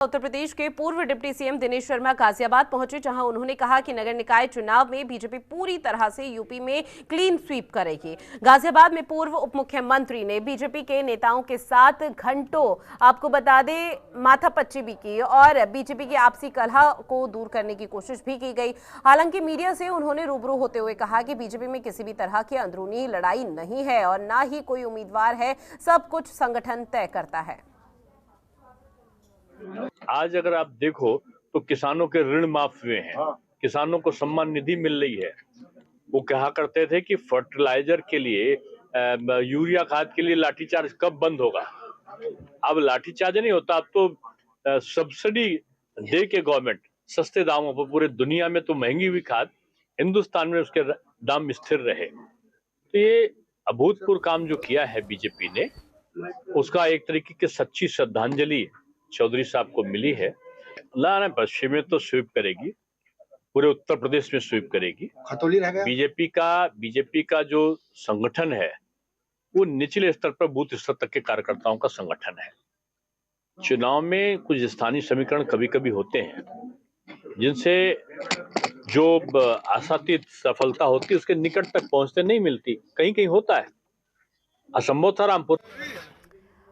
उत्तर प्रदेश के पूर्व deputy CM Dinesh Sharma Ghaziabad पहुंचे, जहां उन्होंने कहा कि नगर निकाय चुनाव में बीजेपी पूरी तरह से यूपी में क्लीन स्वीप करेगी। गाजियाबाद में पूर्व उप मुख्यमंत्री ने बीजेपी के नेताओं के साथ घंटों, आपको बता दें, माथापच्ची भी की और बीजेपी की आपसी कलह को दूर करने की कोशिश भी की गई। हालांकि मीडिया से उन्होंने रूबरू होते हुए कहा कि बीजेपी में किसी भी तरह की अंदरूनी लड़ाई नहीं है और ना ही कोई उम्मीदवार है, सब कुछ संगठन तय करता है। आज अगर आप देखो तो किसानों के ऋण माफ हुए हैं, किसानों को सम्मान निधि मिल रही है। वो कहा करते थे कि फर्टिलाइजर के लिए, यूरिया खाद के लिए लाठीचार्ज कब बंद होगा। अब लाठीचार्ज नहीं होता, अब तो सब्सिडी दे के गवर्नमेंट सस्ते दामों पर, पूरे दुनिया में तो महंगी हुई खाद, हिंदुस्तान में उसके दाम स्थिर रहे। तो ये अभूतपूर्व काम जो किया है बीजेपी ने, उसका एक तरीके की सच्ची श्रद्धांजलि चौधरी साहब को मिली है। ना पश्चिम में तो स्वीप करेगी, पूरे उत्तर प्रदेश में स्वीप करेगी। खतौली रह गया। बीजेपी का जो संगठन है वो निचले स्तर पर बूथ स्तर तक के कार्यकर्ताओं का संगठन है। चुनाव में कुछ स्थानीय समीकरण कभी कभी होते हैं जिनसे जो आशातीत सफलता होती है उसके निकट तक पहुंचते नहीं मिलती, कहीं कहीं होता है। असंभव था रामपुर।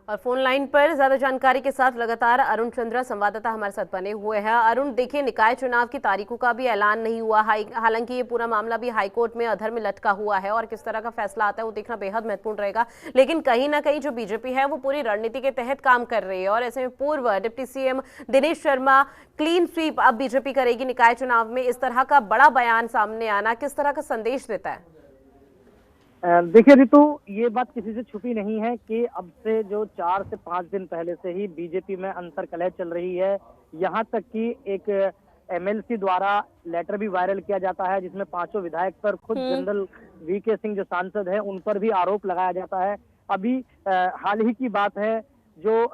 और फोन लाइन पर ज्यादा जानकारी के साथ लगातार अरुण चंद्रा संवाददाता हमारे साथ बने हुए हैं। अरुण, देखिए, निकाय चुनाव की तारीखों का भी ऐलान नहीं हुआ, हालांकि ये पूरा मामला भी हाईकोर्ट में अधर में लटका हुआ है और किस तरह का फैसला आता है वो देखना बेहद महत्वपूर्ण रहेगा। लेकिन कहीं ना कहीं जो बीजेपी है वो पूरी रणनीति के तहत काम कर रही है और ऐसे में पूर्व deputy CM Dinesh Sharma clean sweep अब बीजेपी करेगी निकाय चुनाव में, इस तरह का बड़ा बयान सामने आना किस तरह का संदेश देता है? देखिए रितु, ये बात किसी से छुपी नहीं है कि अब से जो 4 से 5 दिन पहले से ही बीजेपी में अंतर्कलह चल रही है। यहाँ तक कि एक एमएलसी द्वारा लेटर भी वायरल किया जाता है जिसमें 5 विधायक पर, खुद जनरल वीके सिंह जो सांसद है उन पर भी आरोप लगाया जाता है। अभी हाल ही की बात है, जो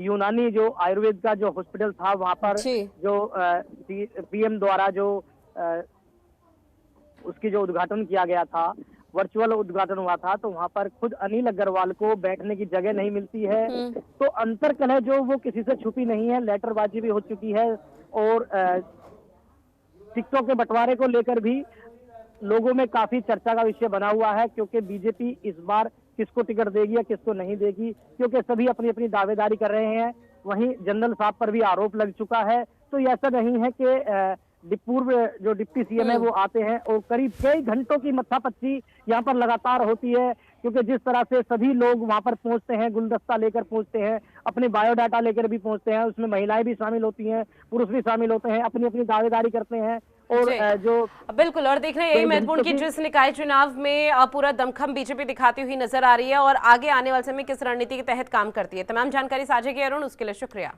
यूनानी जो आयुर्वेद का जो हॉस्पिटल था वहां पर जो पीएम द्वारा जो उसकी जो उद्घाटन किया गया था, वर्चुअल उद्घाटन हुआ था, तो वहां पर खुद अनिल अग्रवाल को बैठने की जगह नहीं मिलती है। तो अंतर्कलह जो वो किसी से छुपी नहीं है, लेटरबाजी भी हो चुकी है और टिकटों के बंटवारे को लेकर भी लोगों में काफी चर्चा का विषय बना हुआ है, क्योंकि बीजेपी इस बार किसको टिकट देगी या किसको नहीं देगी, क्योंकि सभी अपनी अपनी दावेदारी कर रहे हैं। वहीं जनरल साहब पर भी आरोप लग चुका है। तो ऐसा नहीं है कि पूर्व जो डिप्टी सीएम है वो आते हैं और करीब कई घंटों की माथापच्ची यहाँ पर लगातार होती है, क्योंकि जिस तरह से सभी लोग वहां पर पहुंचते हैं, गुलदस्ता लेकर पहुंचते हैं, अपने बायोडाटा लेकर भी पहुंचते हैं, उसमें महिलाएं भी शामिल होती हैं, पुरुष भी शामिल होते हैं, अपनी अपनी दावेदारी करते हैं। और जो बिल्कुल, और देखना यही महत्वपूर्ण कि जिस निकाय चुनाव में पूरा दमखम बीजेपी दिखाती हुई नजर आ रही है और आगे आने वाले समय किस रणनीति के तहत काम करती है। तमाम जानकारी साझा की अरुण, उसके लिए शुक्रिया।